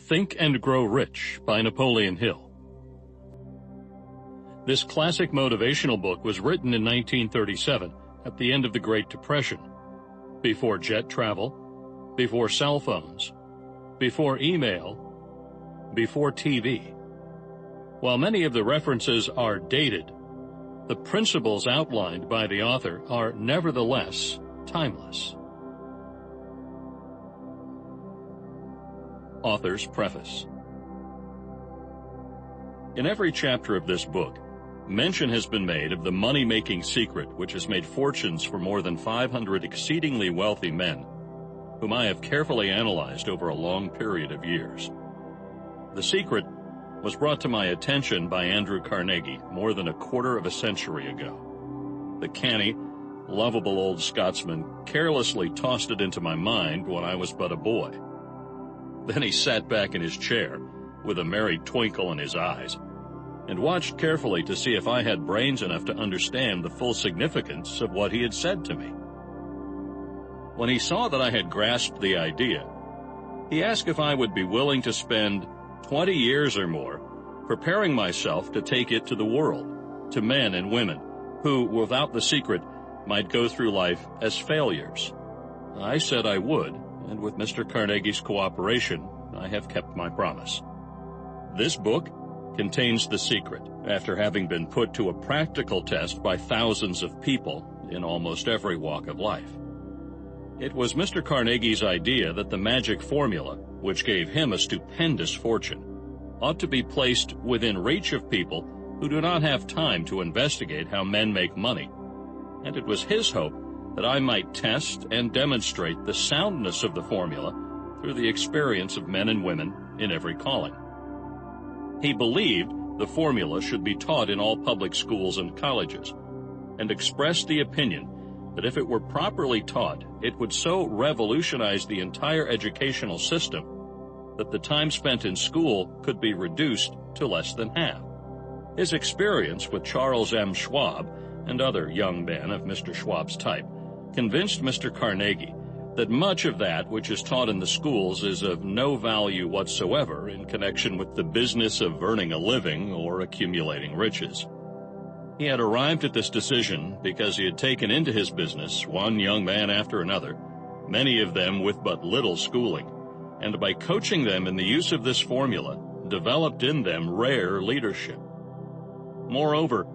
Think and Grow Rich by Napoleon Hill. This classic motivational book was written in 1937 at the end of the Great Depression, before jet travel, before cell phones, before email, before TV. While many of the references are dated, the principles outlined by the author are nevertheless timeless. Author's Preface. In every chapter of this book, mention has been made of the money-making secret which has made fortunes for more than 500 exceedingly wealthy men, whom I have carefully analyzed over a long period of years. The secret was brought to my attention by Andrew Carnegie more than a quarter of a century ago. The canny, lovable old Scotsman carelessly tossed it into my mind when I was but a boy. Then he sat back in his chair with a merry twinkle in his eyes and watched carefully to see if I had brains enough to understand the full significance of what he had said to me. When he saw that I had grasped the idea, he asked if I would be willing to spend 20 years or more preparing myself to take it to the world, to men and women who, without the secret, might go through life as failures. I said I would, and with Mr. Carnegie's cooperation, I have kept my promise. This book contains the secret, after having been put to a practical test by thousands of people in almost every walk of life. It was Mr. Carnegie's idea that the magic formula, which gave him a stupendous fortune, ought to be placed within reach of people who do not have time to investigate how men make money, and it was his hope that I might test and demonstrate the soundness of the formula through the experience of men and women in every calling. He believed the formula should be taught in all public schools and colleges, and expressed the opinion that if it were properly taught, it would so revolutionize the entire educational system that the time spent in school could be reduced to less than half. His experience with Charles M. Schwab and other young men of Mr. Schwab's type convinced Mr. Carnegie that much of that which is taught in the schools is of no value whatsoever in connection with the business of earning a living or accumulating riches. He had arrived at this decision because he had taken into his business one young man after another, many of them with but little schooling, and by coaching them in the use of this formula, developed in them rare leadership. Moreover,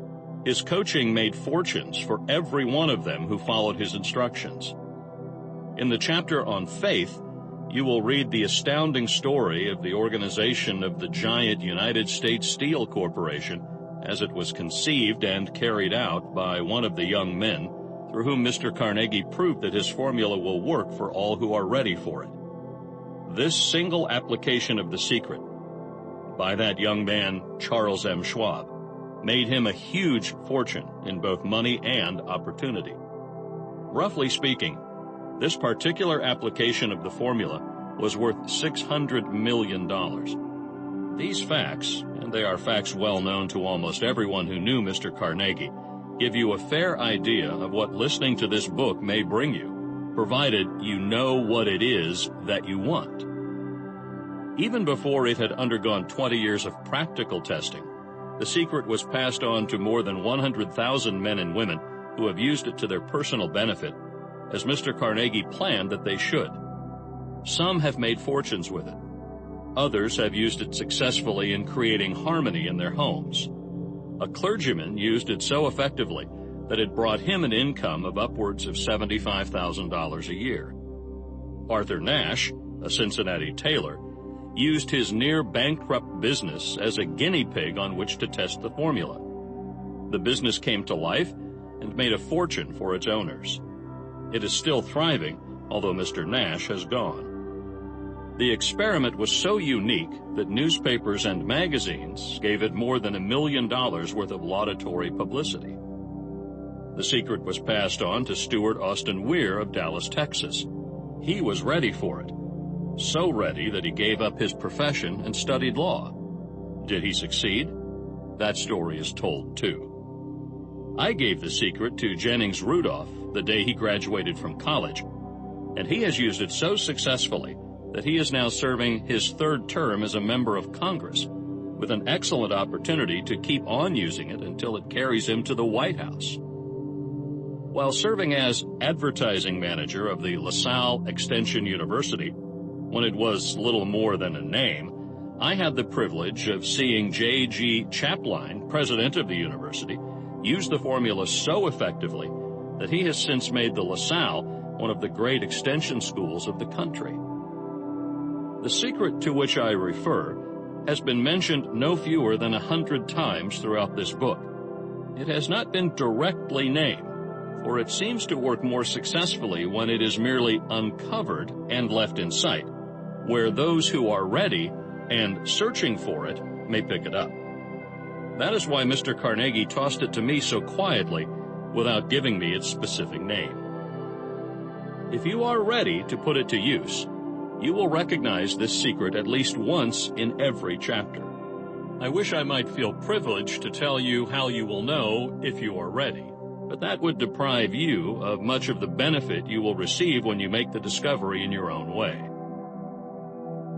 his coaching made fortunes for every one of them who followed his instructions. In the chapter on faith, you will read the astounding story of the organization of the giant United States Steel Corporation as it was conceived and carried out by one of the young men through whom Mr. Carnegie proved that his formula will work for all who are ready for it. This single application of the secret by that young man, Charles M. Schwab, made him a huge fortune in both money and opportunity. Roughly speaking, this particular application of the formula was worth $600 million. These facts, and they are facts well known to almost everyone who knew Mr. Carnegie, give you a fair idea of what listening to this book may bring you, provided you know what it is that you want. Even before it had undergone 20 years of practical testing, the secret was passed on to more than 100,000 men and women who have used it to their personal benefit, as Mr. Carnegie planned that they should. Some have made fortunes with it. Others have used it successfully in creating harmony in their homes. A clergyman used it so effectively that it brought him an income of upwards of $75,000 a year. Arthur Nash, a Cincinnati tailor, used his near-bankrupt business as a guinea pig on which to test the formula. The business came to life and made a fortune for its owners. It is still thriving, although Mr. Nash has gone. The experiment was so unique that newspapers and magazines gave it more than $1 million worth of laudatory publicity. The secret was passed on to Stuart Austin Weir of Dallas, Texas. He was ready for it. So ready that he gave up his profession and studied law. Did he succeed? That story is told too. I gave the secret to Jennings Rudolph the day he graduated from college, and he has used it so successfully that he is now serving his third term as a member of Congress, with an excellent opportunity to keep on using it until it carries him to the White House. While serving as advertising manager of the LaSalle Extension University, when it was little more than a name, I had the privilege of seeing J.G. Chapline, president of the university, use the formula so effectively that he has since made the LaSalle one of the great extension schools of the country. The secret to which I refer has been mentioned no fewer than 100 times throughout this book. It has not been directly named, for it seems to work more successfully when it is merely uncovered and left in sight, where those who are ready and searching for it may pick it up. That is why Mr. Carnegie tossed it to me so quietly without giving me its specific name. If you are ready to put it to use, you will recognize this secret at least once in every chapter. I wish I might feel privileged to tell you how you will know if you are ready, but that would deprive you of much of the benefit you will receive when you make the discovery in your own way.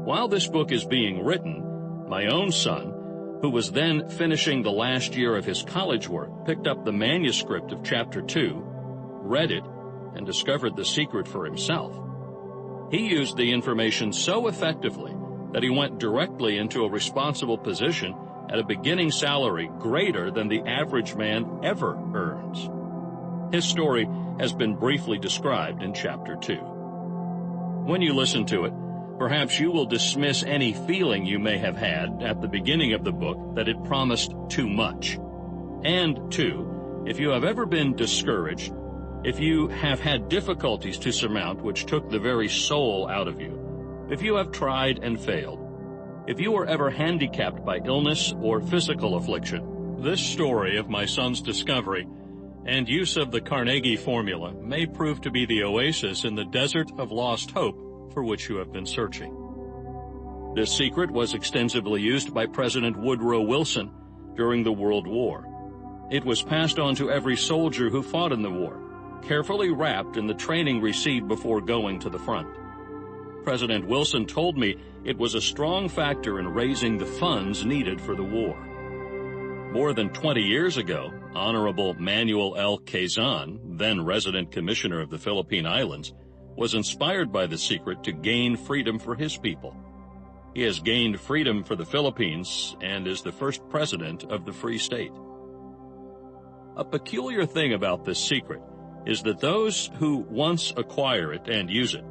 While this book is being written, my own son, who was then finishing the last year of his college work, picked up the manuscript of Chapter 2, read it, and discovered the secret for himself. He used the information so effectively that he went directly into a responsible position at a beginning salary greater than the average man ever earns. His story has been briefly described in Chapter 2. When you listen to it, perhaps you will dismiss any feeling you may have had at the beginning of the book that it promised too much. And, two, if you have ever been discouraged, if you have had difficulties to surmount which took the very soul out of you, if you have tried and failed, if you were ever handicapped by illness or physical affliction, this story of my son's discovery and use of the Carnegie formula may prove to be the oasis in the desert of lost hope for which you have been searching. This secret was extensively used by President Woodrow Wilson during the World War. It was passed on to every soldier who fought in the war, carefully wrapped in the training received before going to the front. President Wilson told me it was a strong factor in raising the funds needed for the war. More than 20 years ago, Honorable Manuel L. Quezon, then resident commissioner of the Philippine Islands, was inspired by the secret to gain freedom for his people. He has gained freedom for the Philippines and is the first president of the Free State. A peculiar thing about this secret is that those who once acquire it and use it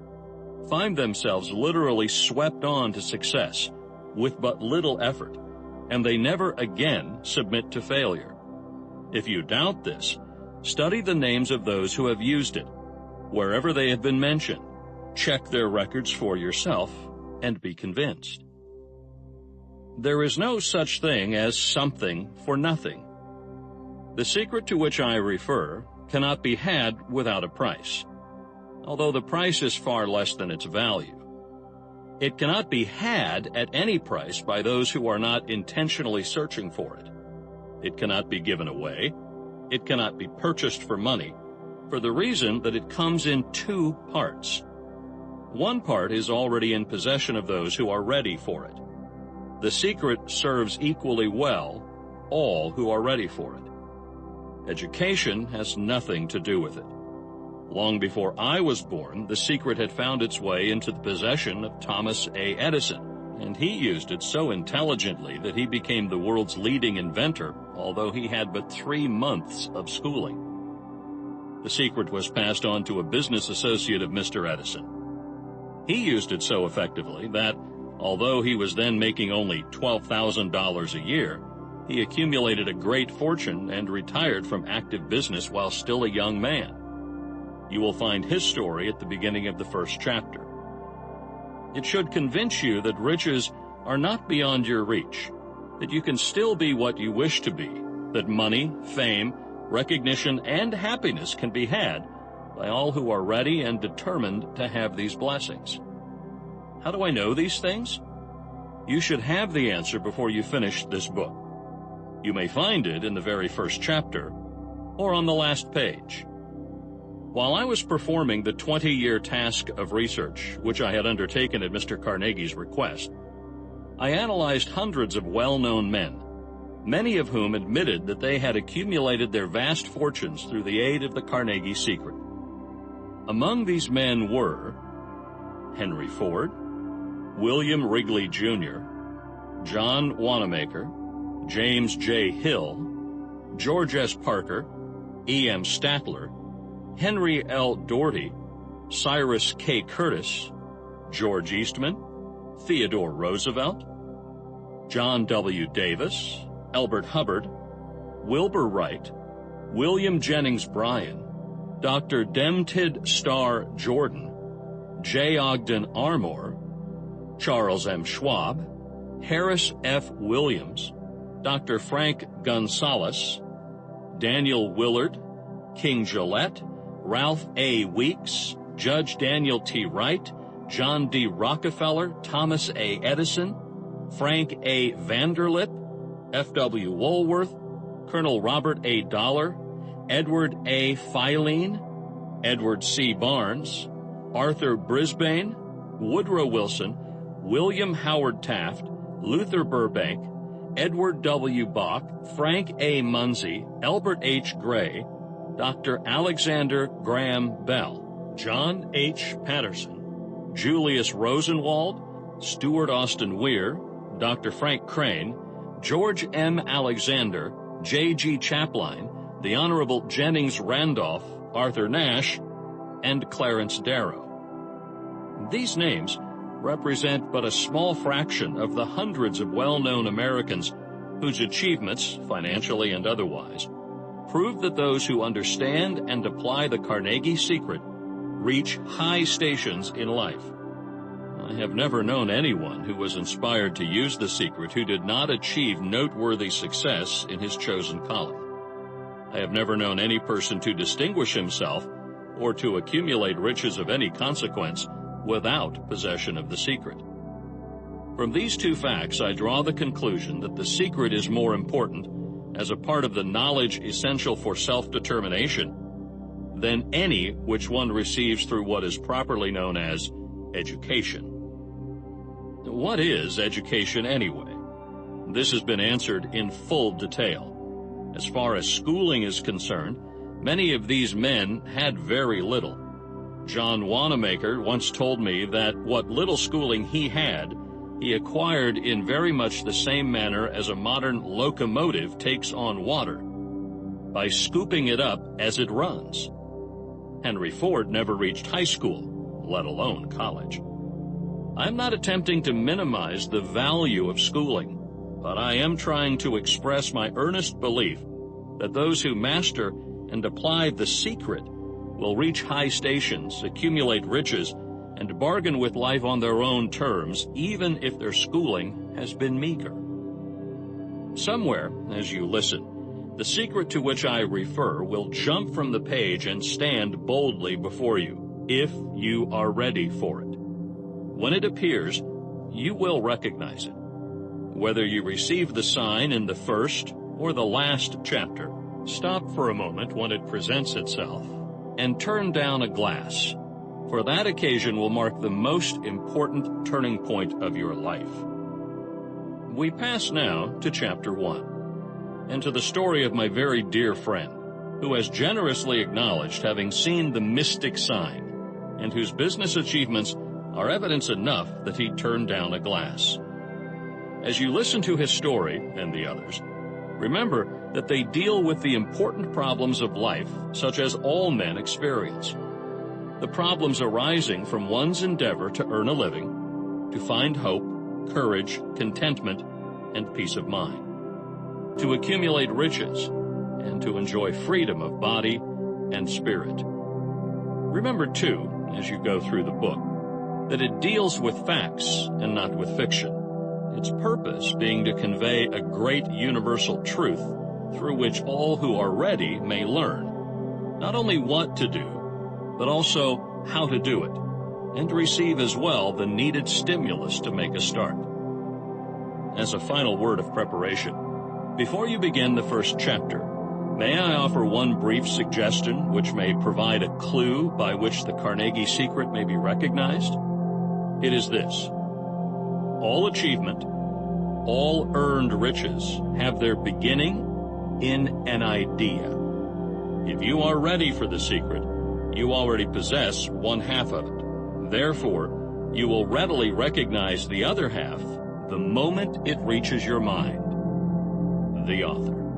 find themselves literally swept on to success with but little effort, and they never again submit to failure. If you doubt this, study the names of those who have used it, wherever they have been mentioned. Check their records for yourself and be convinced. There is no such thing as something for nothing. The secret to which I refer cannot be had without a price, although the price is far less than its value. It cannot be had at any price by those who are not intentionally searching for it. It cannot be given away. It cannot be purchased for money, for the reason that it comes in two parts. One part is already in possession of those who are ready for it. The secret serves equally well all who are ready for it. Education has nothing to do with it. Long before I was born, the secret had found its way into the possession of Thomas A. Edison, and he used it so intelligently that he became the world's leading inventor, although he had but 3 months of schooling. The secret was passed on to a business associate of Mr. Edison. He used it so effectively that, although he was then making only $12,000 a year, he accumulated a great fortune and retired from active business while still a young man. You will find his story at the beginning of the first chapter. It should convince you that riches are not beyond your reach, that you can still be what you wish to be, that money, fame, recognition, and happiness can be had by all who are ready and determined to have these blessings. How do I know these things? You should have the answer before you finish this book. You may find it in the very first chapter or on the last page. While I was performing the 20-year task of research, which I had undertaken at Mr. Carnegie's request, I analyzed hundreds of well-known men, many of whom admitted that they had accumulated their vast fortunes through the aid of the Carnegie secret. Among these men were Henry Ford, William Wrigley Jr., John Wanamaker, James J. Hill, George S. Parker, E. M. Statler, Henry L. Doherty, Cyrus K. Curtis, George Eastman, Theodore Roosevelt, John W. Davis, Elbert Hubbard, Wilbur Wright, William Jennings Bryan, Dr. Demtid Starr Jordan, J. Ogden Armour, Charles M. Schwab, Harris F. Williams, Dr. Frank Gonzalez, Daniel Willard, King Gillette, Ralph A. Weeks, Judge Daniel T. Wright, John D. Rockefeller, Thomas A. Edison, Frank A. Vanderlip, F.W. Woolworth, Colonel Robert A. Dollar, Edward A. Filene, Edward C. Barnes, Arthur Brisbane, Woodrow Wilson, William Howard Taft, Luther Burbank, Edward W. Bach, Frank A. Munsey, Albert H. Gray, Dr. Alexander Graham Bell, John H. Patterson, Julius Rosenwald, Stuart Austin Weir, Dr. Frank Crane, George M. Alexander, J. G. Chapline, the Honorable Jennings Randolph, Arthur Nash, and Clarence Darrow. These names represent but a small fraction of the hundreds of well-known Americans whose achievements, financially and otherwise, prove that those who understand and apply the Carnegie secret reach high stations in life. I have never known anyone who was inspired to use the secret who did not achieve noteworthy success in his chosen calling. I have never known any person to distinguish himself or to accumulate riches of any consequence without possession of the secret. From these two facts, I draw the conclusion that the secret is more important as a part of the knowledge essential for self-determination than any which one receives through what is properly known as education. What is education anyway? This has been answered in full detail. As far as schooling is concerned, many of these men had very little. John Wanamaker once told me that what little schooling he had, he acquired in very much the same manner as a modern locomotive takes on water, by scooping it up as it runs. Henry Ford never reached high school, let alone college. I'm not attempting to minimize the value of schooling, but I am trying to express my earnest belief that those who master and apply the secret will reach high stations, accumulate riches, and bargain with life on their own terms, even if their schooling has been meager. Somewhere, as you listen, the secret to which I refer will jump from the page and stand boldly before you, if you are ready for it. When it appears, you will recognize it. Whether you receive the sign in the first or the last chapter, stop for a moment when it presents itself and turn down a glass, for that occasion will mark the most important turning point of your life. We pass now to Chapter 1, and to the story of my very dear friend, who has generously acknowledged having seen the mystic sign, and whose business achievements are evidence enough that he turned down a glass. As you listen to his story, and the others, remember that they deal with the important problems of life, such as all men experience. The problems arising from one's endeavor to earn a living, to find hope, courage, contentment, and peace of mind, to accumulate riches, and to enjoy freedom of body and spirit. Remember, too, as you go through the book, that it deals with facts and not with fiction, its purpose being to convey a great universal truth through which all who are ready may learn, not only what to do, but also how to do it, and to receive as well the needed stimulus to make a start. As a final word of preparation, before you begin the first chapter, May I offer one brief suggestion which may provide a clue by which the Carnegie secret may be recognized? It is this: all achievement, all earned riches have their beginning in an idea. If you are ready for the secret, you already possess one half of it. Therefore, you will readily recognize the other half the moment it reaches your mind. The author.